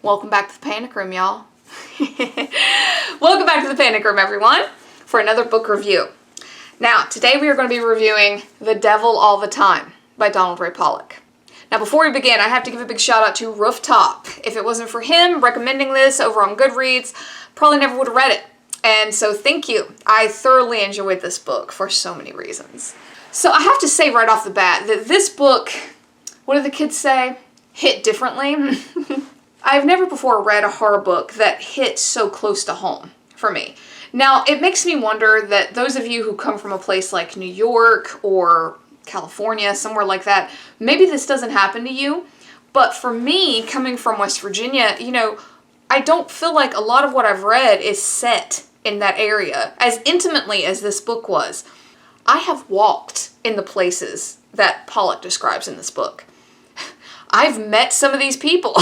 Welcome back to the Panic Room, y'all. Welcome back to the Panic Room, everyone, for another book review. Now, today we are going to be reviewing The Devil All the Time by Donald Ray Pollock. Now, before we begin, I have to give a big shout out to Rooftop. If it wasn't for him recommending this over on Goodreads, probably never would have read it. And so thank you. I thoroughly enjoyed this book for so many reasons. So I have to say right off the bat that this book, what do the kids say? Hit differently. I've never before read a horror book that hit so close to home for me. Now, it makes me wonder that those of you who come from a place like New York or California, somewhere like that, maybe this doesn't happen to you. But for me, coming from West Virginia, I don't feel like a lot of what I've read is set in that area as intimately as this book was. I have walked in the places that Pollock describes in this book. I've met some of these people.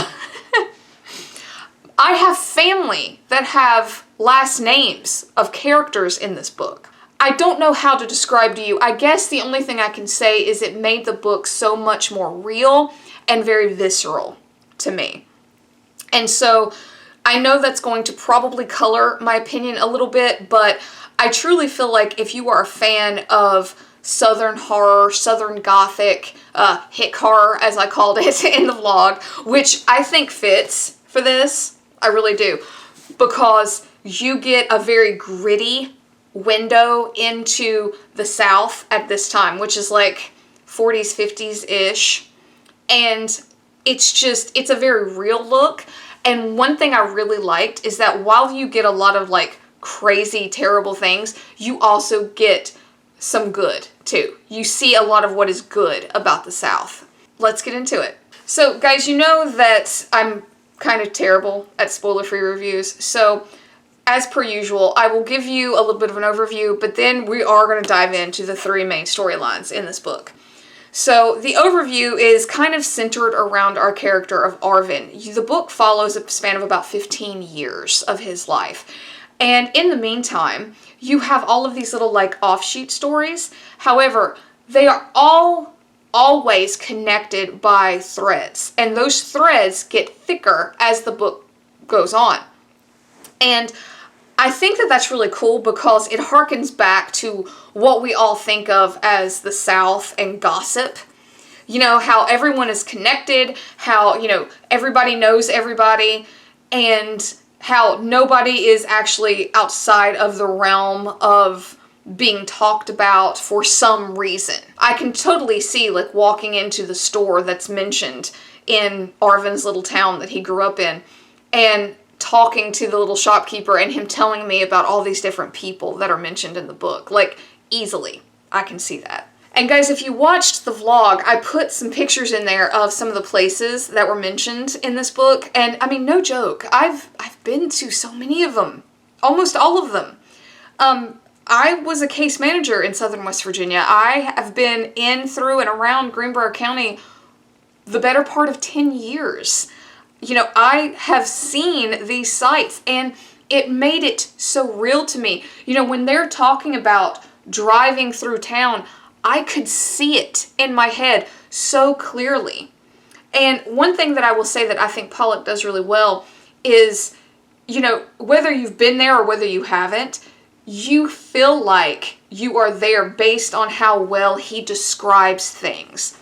I have family that have last names of characters in this book. I don't know how to describe to you. I guess the only thing I can say is it made the book so much more real and very visceral to me. And so I know that's going to probably color my opinion a little bit, but I truly feel like if you are a fan of Southern horror, Southern Gothic, hick horror, as I called it in the vlog, which I think fits for this, I really do, because you get a very gritty window into the South at this time, which is like 40s, 50s-ish, and it's a very real look. And one thing I really liked is that while you get a lot of like crazy, terrible things, you also get some good too. You see a lot of what is good about the South. Let's get into it. So guys, you know that I'm kind of terrible at spoiler-free reviews, so as per usual, I will give you a little bit of an overview, but then we are going to dive into the three main storylines in this book. So the overview is kind of centered around our character of Arvin. The book follows a span of about 15 years of his life. And in the meantime, you have all of these little like offshoot stories. However, they are all always connected by threads. And those threads get thicker as the book goes on. And I think that that's really cool because it harkens back to what we all think of as the South and gossip. You know, how everyone is connected, how, everybody knows everybody, and how nobody is actually outside of the realm of being talked about for some reason. I can totally see like walking into the store that's mentioned in Arvin's little town that he grew up in and talking to the little shopkeeper and him telling me about all these different people that are mentioned in the book. Like, easily. I can see that. And guys, if you watched the vlog, I put some pictures in there of some of the places that were mentioned in this book. And I mean, no joke. I've been to so many of them. Almost all of them. I was a case manager in Southern West Virginia. I have been in, through, and around Greenbrier County the better part of 10 years. I have seen these sites, and it made it so real to me. When they're talking about driving through town, I could see it in my head so clearly. And one thing that I will say that I think Pollock does really well is, whether you've been there or whether you haven't, you feel like you are there based on how well he describes things.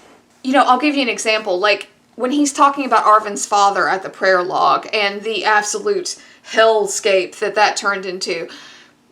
I'll give you an example. Like, when he's talking about Arvin's father at the prayer log and the absolute hellscape that turned into,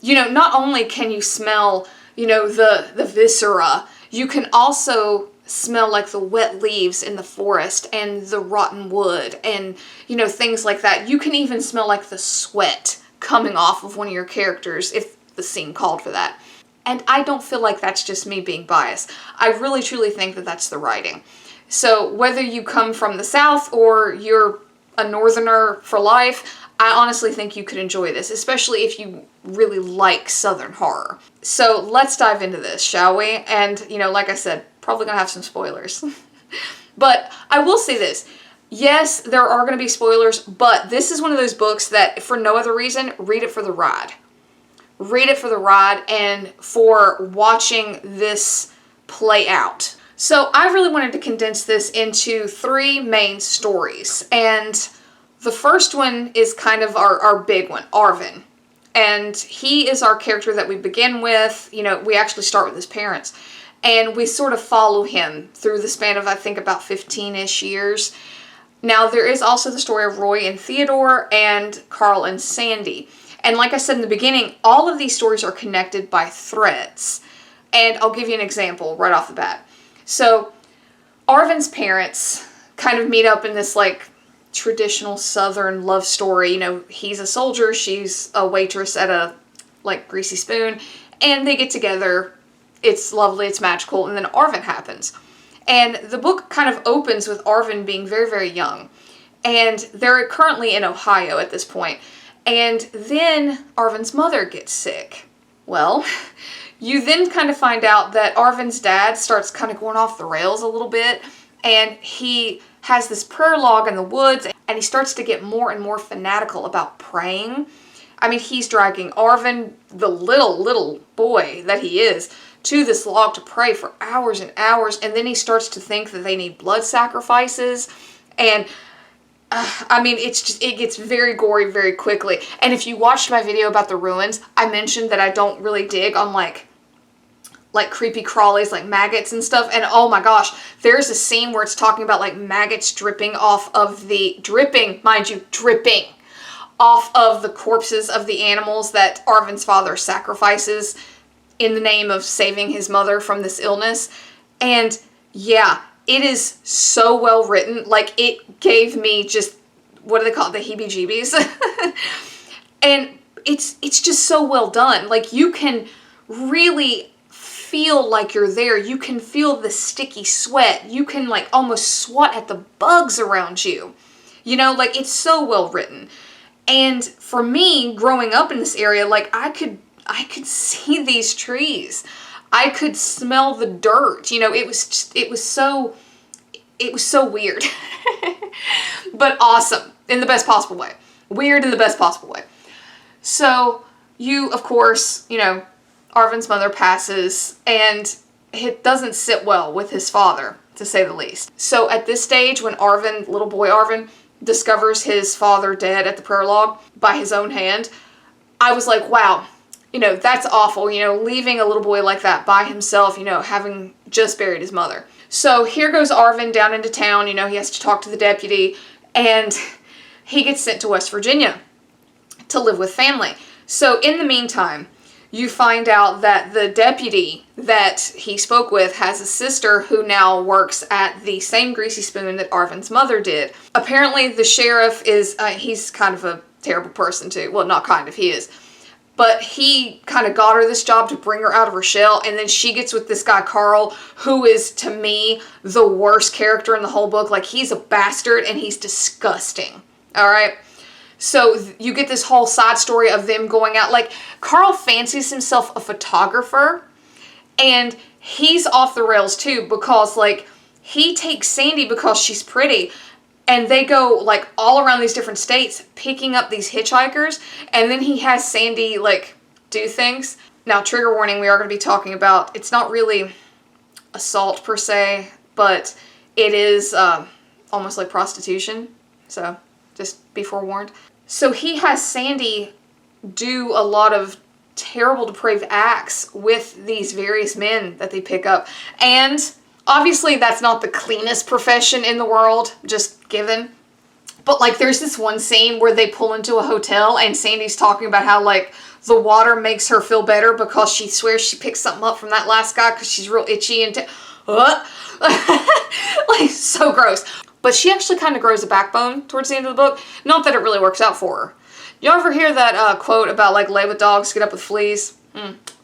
not only can you smell, the viscera, you can also smell like the wet leaves in the forest and the rotten wood and, things like that. You can even smell like the sweat coming off of one of your characters if the scene called for that. And I don't feel like that's just me being biased. I really truly think that that's the writing. So whether you come from the South or you're a Northerner for life, I honestly think you could enjoy this, especially if you really like Southern horror. So let's dive into this, shall we? And, like I said, probably gonna have some spoilers. But I will say this. Yes, there are gonna be spoilers, but this is one of those books that, for no other reason, read it for the ride. Read it for the ride and for watching this play out. So I really wanted to condense this into three main stories, and The first one is kind of our big one, Arvin. And he is our character that we begin with. You know, we actually start with his parents. And we sort of follow him through the span of, I think, about 15-ish years. Now, there is also the story of Roy and Theodore and Carl and Sandy. And like I said in the beginning, all of these stories are connected by threads. And I'll give you an example right off the bat. So, Arvin's parents kind of meet up in this, like, traditional Southern love story. You know, he's a soldier, she's a waitress at a, like, Greasy Spoon. And they get together. It's lovely, it's magical. And then Arvin happens. And the book kind of opens with Arvin being very, very young. And they're currently in Ohio at this point. And then Arvin's mother gets sick. Well, you then kind of find out that Arvin's dad starts kind of going off the rails a little bit. And he has this prayer log in the woods. And he starts to get more and more fanatical about praying. I mean, he's dragging Arvin, the little boy that he is, to this log to pray for hours and hours, and then he starts to think that they need blood sacrifices, and I mean, it gets very gory very quickly. And if you watched my video about the ruins, I mentioned that I don't really dig on like creepy crawlies, like maggots and stuff, and oh my gosh, there's a scene where it's talking about like maggots dripping off of the, dripping off of the corpses of the animals that Arvin's father sacrifices in the name of saving his mother from this illness. And yeah, it is so well written. Like, it gave me just, what do they call it? The heebie-jeebies. And it's just so well done. Like, you can really feel like you're there. You can feel the sticky sweat. You can like almost swat at the bugs around you. You know, like, it's so well written. And for me, growing up in this area, like, I could see these trees. I could smell the dirt. You know, it was so weird. But awesome in the best possible way. Weird in the best possible way. So, you, of course, you know, Arvin's mother passes, and it doesn't sit well with his father, to say the least. So at this stage, when Arvin, little boy Arvin, discovers his father dead at the prayer log by his own hand, I was like, wow, you know, that's awful, you know, leaving a little boy like that by himself, you know, having just buried his mother. So here goes Arvin down into town, you know, he has to talk to the deputy, and he gets sent to West Virginia to live with family. So in the meantime, you find out that the deputy that he spoke with has a sister who now works at the same Greasy Spoon that Arvin's mother did. Apparently the sheriff is, he's kind of a terrible person too. Well, not kind of, he is. But he kind of got her this job to bring her out of her shell, and then she gets with this guy Carl, who is, to me, the worst character in the whole book. Like, he's a bastard, and he's disgusting. Alright? So you get this whole side story of them going out. Like, Carl fancies himself a photographer, and he's off the rails too, because, like, he takes Sandy because she's pretty, and they go, like, all around these different states picking up these hitchhikers, and then he has Sandy, like, do things. Now, trigger warning, we are going to be talking about, it's not really assault per se, but it is almost like prostitution, so just be forewarned. So he has Sandy do a lot of terrible, depraved acts with these various men that they pick up. And obviously that's not the cleanest profession in the world, just given. But like, there's this one scene where they pull into a hotel and Sandy's talking about how like the water makes her feel better because she swears she picked something up from that last guy because she's real itchy and like, so gross. But she actually kind of grows a backbone towards the end of the book. Not that it really works out for her. You ever hear that quote about like lay with dogs, get up with fleas?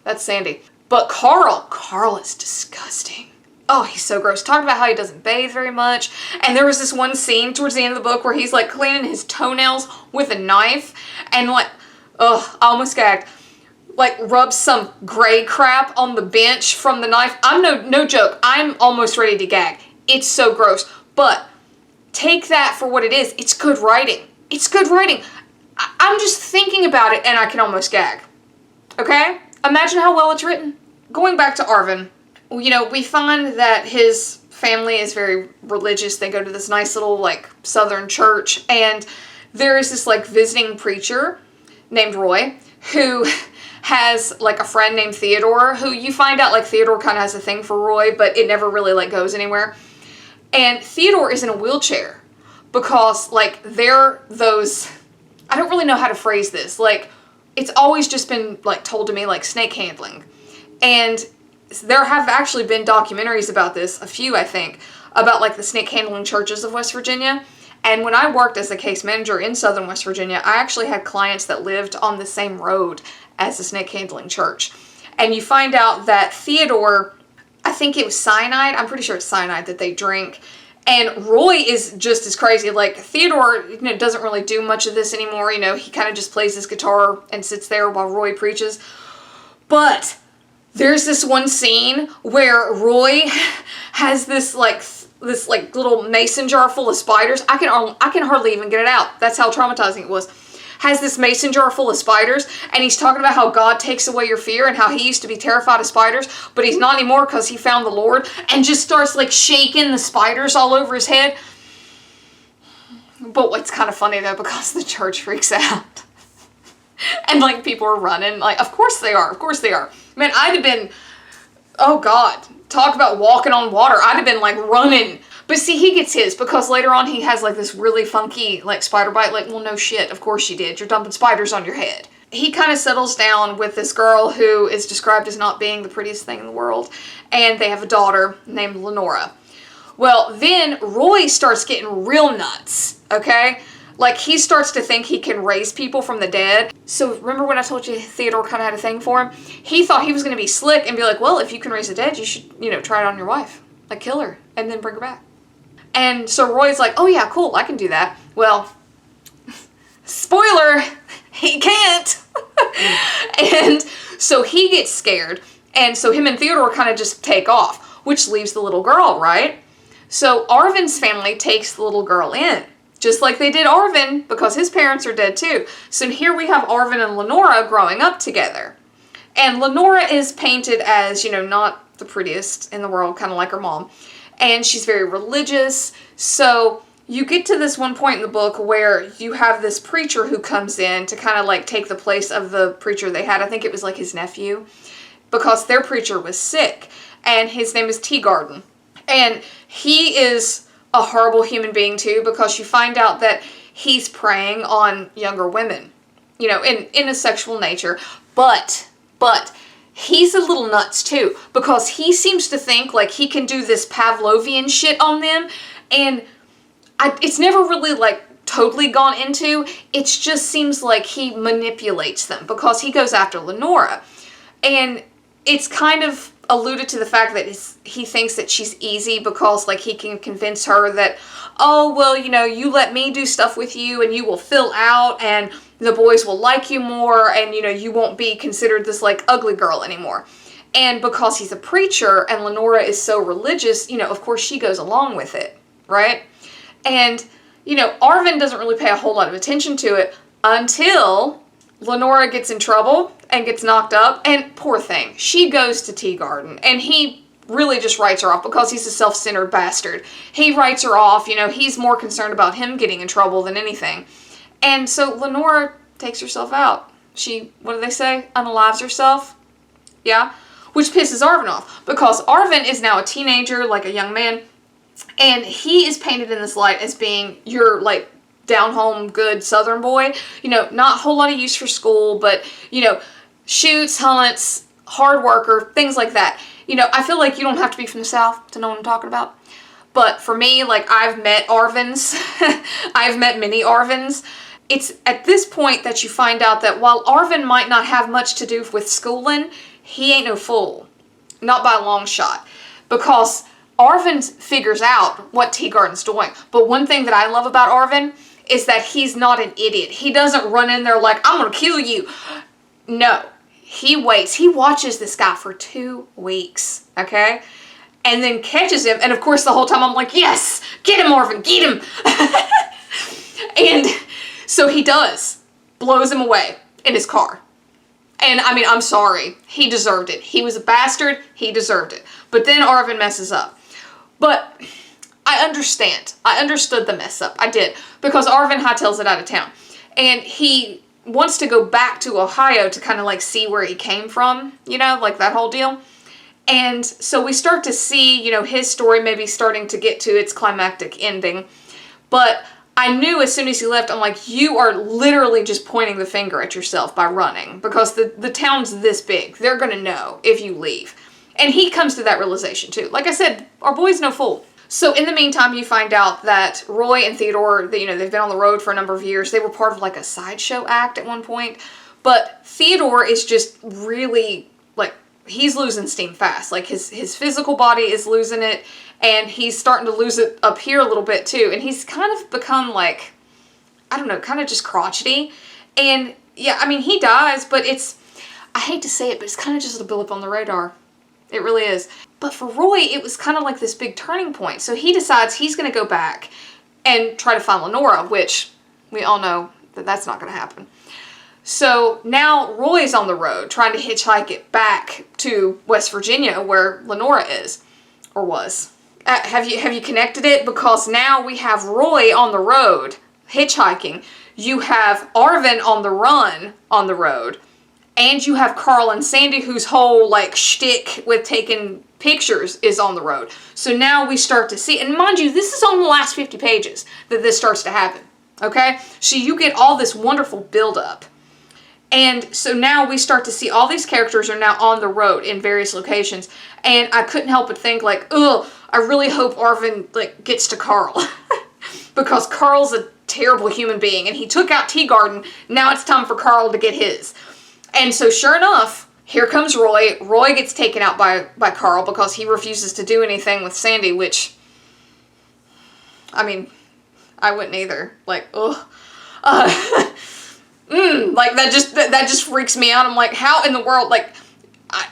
That's Sandy. But Carl is disgusting. Oh, he's so gross. Talking about how he doesn't bathe very much. And there was this one scene towards the end of the book where he's like cleaning his toenails with a knife. And like, ugh, I almost gagged. Like rubs some gray crap on the bench from the knife. I'm no joke. I'm almost ready to gag. It's so gross. But take that for what it is. It's good writing. It's good writing. I'm just thinking about it and I can almost gag. Okay? Imagine how well it's written. Going back to Arvin, you know, we find that his family is very religious. They go to this nice little, like, southern church. And there is this like visiting preacher named Roy who has like a friend named Theodore, who you find out like Theodore kind of has a thing for Roy, but it never really like goes anywhere. And Theodore is in a wheelchair because like they're those, I don't really know how to phrase this. Like it's always just been like told to me like snake handling. And there have actually been documentaries about this, a few I think, about like the snake handling churches of West Virginia. And when I worked as a case manager in Southern West Virginia, I actually had clients that lived on the same road as the snake handling church. And you find out that Theodore, I think it was cyanide, I'm pretty sure it's cyanide that they drink. And Roy is just as crazy. Like Theodore, doesn't really do much of this anymore. He kind of just plays his guitar and sits there while Roy preaches. But there's this one scene where Roy has this little mason jar full of spiders. I can hardly even get it out. That's how traumatizing it was. Has this mason jar full of spiders, and he's talking about how God takes away your fear and how he used to be terrified of spiders, but he's not anymore because he found the Lord, and just starts like shaking the spiders all over his head. But what's kind of funny though, because the church freaks out. And like people are running, like of course they are. Man, I'd have been, oh God, talk about walking on water. I'd have been like running. But see, he gets his because later on he has like this really funky like spider bite. Like, well, no shit, of course you did. You're dumping spiders on your head. He kind of settles down with this girl who is described as not being the prettiest thing in the world. And they have a daughter named Lenora. Well, then Roy starts getting real nuts, okay? Like he starts to think he can raise people from the dead. So remember when I told you Theodore kind of had a thing for him? He thought he was going to be slick and be like, well, if you can raise the dead, you should, try it on your wife. Like kill her and then bring her back. And so Roy's like, oh yeah, cool, I can do that. Well, spoiler, he can't. And so he gets scared. And so him and Theodore kind of just take off, which leaves the little girl, right? So Arvin's family takes the little girl in, just like they did Arvin, because his parents are dead too. So here we have Arvin and Lenora growing up together. And Lenora is painted as, not the prettiest in the world, kind of like her mom. And she's very religious. So you get to this one point in the book where you have this preacher who comes in to kind of like take the place of the preacher they had. I think it was like his nephew, because their preacher was sick. And his name is Teagarden. And he is a horrible human being too, because you find out that he's preying on younger women, in a sexual nature. But he's a little nuts too, because he seems to think like he can do this Pavlovian shit on them, and it's never really like totally gone into. It just seems like he manipulates them because he goes after Lenora, and it's kind of alluded to the fact that he thinks that she's easy because like he can convince her that, oh well, you let me do stuff with you and you will fill out and the boys will like you more, and you won't be considered this like ugly girl anymore. And because he's a preacher and Lenora is so religious, of course she goes along with it, right? And Arvin doesn't really pay a whole lot of attention to it until Lenora gets in trouble and gets knocked up, and poor thing, she goes to Teagarden, and he really just writes her off because he's a self-centered bastard. He writes her off, he's more concerned about him getting in trouble than anything. And so Lenora takes herself out. She, what do they say? Unalives herself? Yeah? Which pisses Arvin off, because Arvin is now a teenager, like a young man, and he is painted in this light as being your, like, down-home, good Southern boy. Not a whole lot of use for school, but, shoots, hunts, hard worker, things like that. I feel like you don't have to be from the South to know what I'm talking about. But for me, like, I've met Arvins. I've met many Arvins. It's at this point that you find out that while Arvin might not have much to do with schooling, he ain't no fool. Not by a long shot. Because Arvin figures out what Teagarden's doing. But one thing that I love about Arvin is that he's not an idiot. He doesn't run in there like, I'm gonna kill you. No. He waits. He watches this guy for 2 weeks. Okay? And then catches him. And of course the whole time I'm like, yes! Get him, Arvin! Get him! And so he does. Blows him away in his car. And I mean, I'm sorry. He deserved it. He was a bastard. He deserved it. But then Arvin messes up. But I understand. I understood the mess up. I did. Because Arvin hightails it out of town. And he wants to go back to Ohio to kind of like see where he came from, you know, like that whole deal. And so we start to see, you know, his story maybe starting to get to its climactic ending. But I knew as soon as he left, I'm like, you are literally just pointing the finger at yourself by running. Because the town's this big. They're going to know if you leave. And he comes to that realization too. Like I said, our boy's no fool. So in the meantime, you find out that Roy and Theodore, you know, they've been on the road for a number of years. They were part of like a sideshow act at one point. But Theodore is just really, like, he's losing steam fast. Like, his physical body is losing it. And he's starting to lose it up here a little bit too. And he's kind of become like, I don't know, kind of just crotchety. And yeah, I mean, he dies, but it's, I hate to say it, but it's kind of just a blip on the radar. It really is. But for Roy, it was kind of like this big turning point. So he decides he's going to go back and try to find Lenora, which we all know that that's not going to happen. So now Roy's on the road trying to hitchhike it back to West Virginia where Lenora is, or was. Have you connected it? Because now we have Roy on the road hitchhiking. You have Arvin on the run on the road. And you have Carl and Sandy, whose whole, like, shtick with taking pictures is on the road. So now we start to see, and mind you, this is on the last 50 pages that this starts to happen, okay? So you get all this wonderful buildup. And so now we start to see all these characters are now on the road in various locations. And I couldn't help but think, like, ugh, I really hope Arvin, like, gets to Carl. Because Carl's a terrible human being, and he took out Teagarden. Now it's time for Carl to get his. And so sure enough, here comes Roy. Roy gets taken out by Carl because he refuses to do anything with Sandy, which, I mean, I wouldn't either. Like, ugh. Like, that just freaks me out. I'm like, how in the world, like,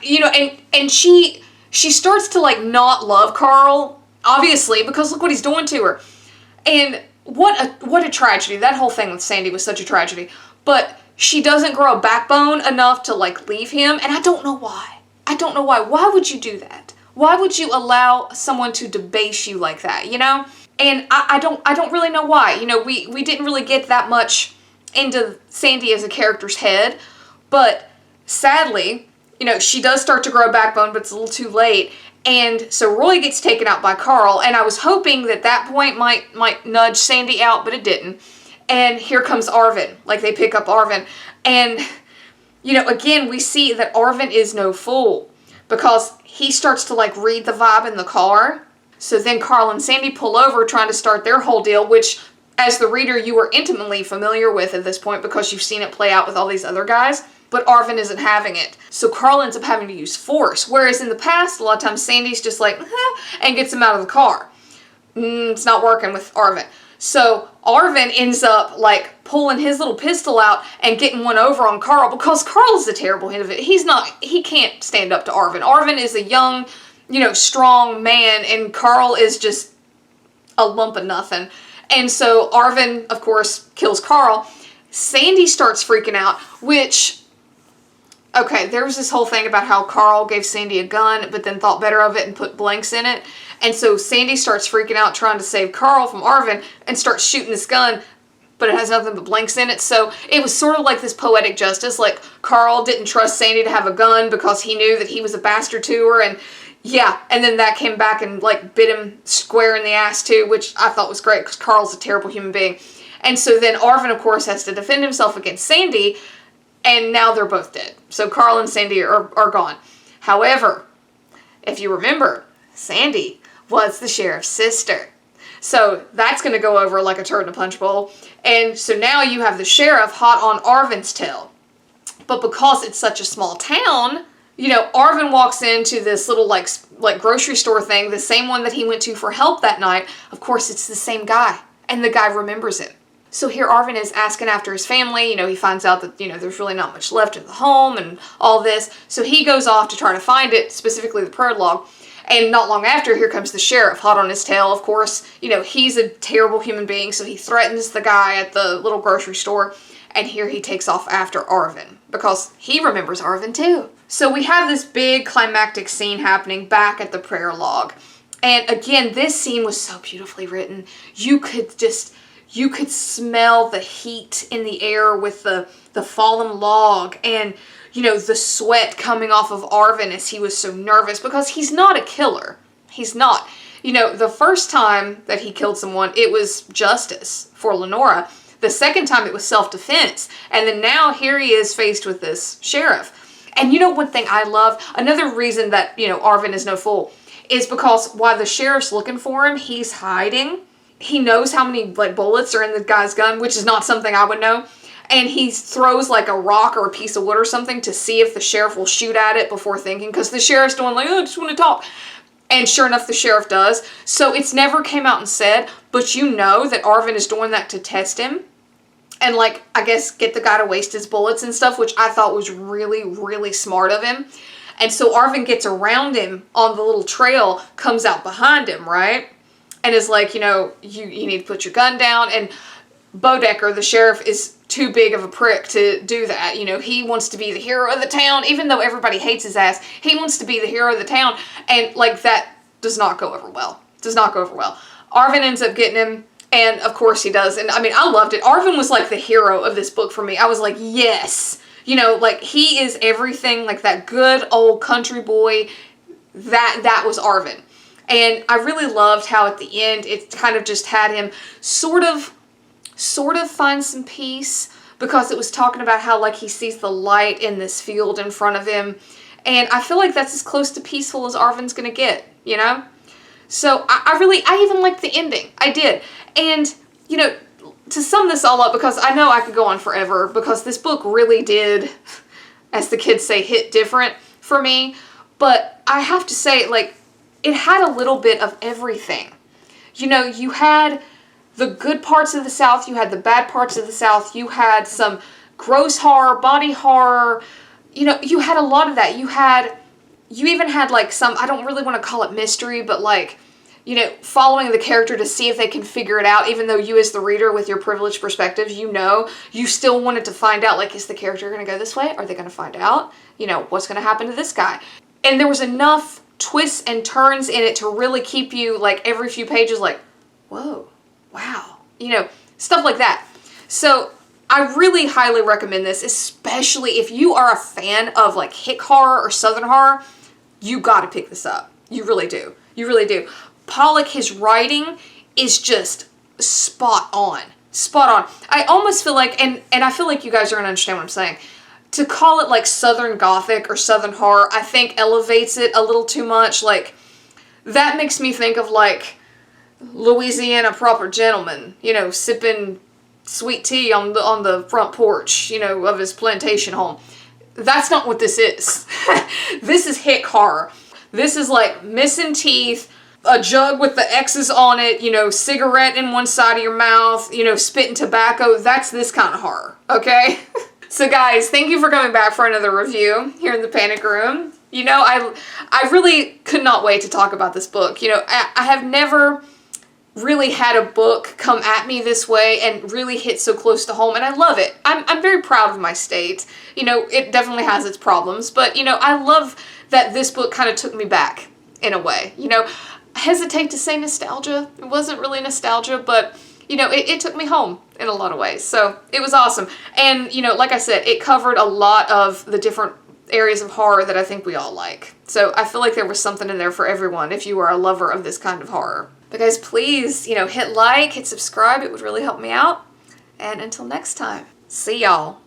you know, and she starts to, like, not love Carl, obviously, because look what he's doing to her. And what a tragedy. That whole thing with Sandy was such a tragedy. But she doesn't grow a backbone enough to, like, leave him, and I don't know why. I don't know why. Why would you do that? Why would you allow someone to debase you like that, you know? And I don't really know why. You know, we didn't really get that much into Sandy as a character's head, but sadly, you know, she does start to grow a backbone, but it's a little too late. And so Roy gets taken out by Carl, and I was hoping that point might nudge Sandy out, but it didn't. And here comes Arvin. Like, they pick up Arvin. And, you know, again, we see that Arvin is no fool. Because he starts to, like, read the vibe in the car. So then Carl and Sandy pull over trying to start their whole deal, which, as the reader, you are intimately familiar with at this point because you've seen it play out with all these other guys. But Arvin isn't having it. So Carl ends up having to use force. Whereas in the past, a lot of times Sandy's just like, and gets him out of the car. It's not working with Arvin. So Arvin ends up, like, pulling his little pistol out and getting one over on Carl because Carl's a terrible hit of it. He can't stand up to Arvin. Arvin is a young, you know, strong man, and Carl is just a lump of nothing. And so Arvin, of course, kills Carl. Sandy starts freaking out, which, okay, there was this whole thing about how Carl gave Sandy a gun, but then thought better of it and put blanks in it. And so Sandy starts freaking out trying to save Carl from Arvin and starts shooting this gun, but it has nothing but blanks in it. So it was sort of like this poetic justice. Like, Carl didn't trust Sandy to have a gun because he knew that he was a bastard to her. And yeah, and then that came back and, like, bit him square in the ass too, which I thought was great because Carl's a terrible human being. And so then Arvin, of course, has to defend himself against Sandy, and now they're both dead. So Carl and Sandy are gone. However, if you remember, Sandy was the sheriff's sister. So that's going to go over like a turd in a punch bowl. And so now you have the sheriff hot on Arvin's tail. But because it's such a small town, you know, Arvin walks into this little like grocery store thing, the same one that he went to for help that night. Of course, it's the same guy. And the guy remembers him. So here Arvin is asking after his family. You know, he finds out that, you know, there's really not much left of the home and all this. So he goes off to try to find it, specifically the prologue. And not long after, here comes the sheriff, hot on his tail, of course. You know, he's a terrible human being, so he threatens the guy at the little grocery store. And here he takes off after Arvin, because he remembers Arvin too. So we have this big climactic scene happening back at the prayer log. And again, this scene was so beautifully written. You could smell the heat in the air with the fallen log, and, you know, the sweat coming off of Arvin as he was so nervous, because he's not a killer. He's not. You know, the first time that he killed someone, it was justice for Lenora. The second time it was self-defense. And then now here he is faced with this sheriff. And you know one thing I love? Another reason that, you know, Arvin is no fool is because while the sheriff's looking for him, he's hiding. He knows how many, like, bullets are in the guy's gun, which is not something I would know. And he throws, like, a rock or a piece of wood or something to see if the sheriff will shoot at it before thinking. Because the sheriff's doing, like, oh, I just want to talk. And sure enough, the sheriff does. So it's never came out and said, but you know that Arvin is doing that to test him. And, like, I guess get the guy to waste his bullets and stuff, which I thought was really, really smart of him. And so Arvin gets around him on the little trail, comes out behind him, right? And is like, you know, you need to put your gun down. And Bodecker, the sheriff, is too big of a prick to do that. You know, he wants to be the hero of the town, even though everybody hates his ass. He wants to be the hero of the town. And, like, that does not go over well. Does not go over well. Arvin ends up getting him. And, of course, he does. And, I mean, I loved it. Arvin was, like, the hero of this book for me. I was like, yes. You know, like, he is everything, like, that good old country boy. That was Arvin. And I really loved how at the end it kind of just had him sort of find some peace, because it was talking about how, like, he sees the light in this field in front of him. And I feel like that's as close to peaceful as Arvin's gonna get, you know? So I even liked the ending. I did. And, you know, to sum this all up, because I know I could go on forever, because this book really did, as the kids say, hit different for me. But I have to say, like, it had a little bit of everything. You know, you had the good parts of the South, you had the bad parts of the South, you had some gross horror, body horror, you know, you had a lot of that. You even had, like, some, I don't really want to call it mystery, but, like, you know, following the character to see if they can figure it out, even though you as the reader with your privileged perspective, you know, you still wanted to find out, like, is the character going to go this way? Are they going to find out? You know, what's going to happen to this guy? And there was enough twists and turns in it to really keep you, like, every few pages, like, whoa, wow, you know, stuff like that. So I really highly recommend this, especially if you are a fan of, like, hick horror or Southern horror. You got to pick this up. You really do. You really do. Pollock, his writing is just spot on. Spot on. I almost feel like, and I feel like you guys are going to understand what I'm saying, to call it, like, Southern Gothic or Southern horror, I think elevates it a little too much. Like, that makes me think of, like, Louisiana Proper Gentleman, you know, sipping sweet tea on the front porch, you know, of his plantation home. That's not what this is. This is hick horror. This is, like, missing teeth, a jug with the X's on it, you know, cigarette in one side of your mouth, you know, spitting tobacco. That's this kind of horror, okay? So guys, thank you for coming back for another review here in the Panic Room. You know, I really could not wait to talk about this book. You know, I have never really had a book come at me this way and really hit so close to home, and I love it. I'm very proud of my state. You know, it definitely has its problems, but, you know, I love that this book kind of took me back in a way. You know, I hesitate to say nostalgia. It wasn't really nostalgia, but, you know, it took me home in a lot of ways. So it was awesome. And, you know, like I said, it covered a lot of the different areas of horror that I think we all like. So I feel like there was something in there for everyone if you are a lover of this kind of horror. But guys, please, you know, hit like, hit subscribe. It would really help me out. And until next time, see y'all.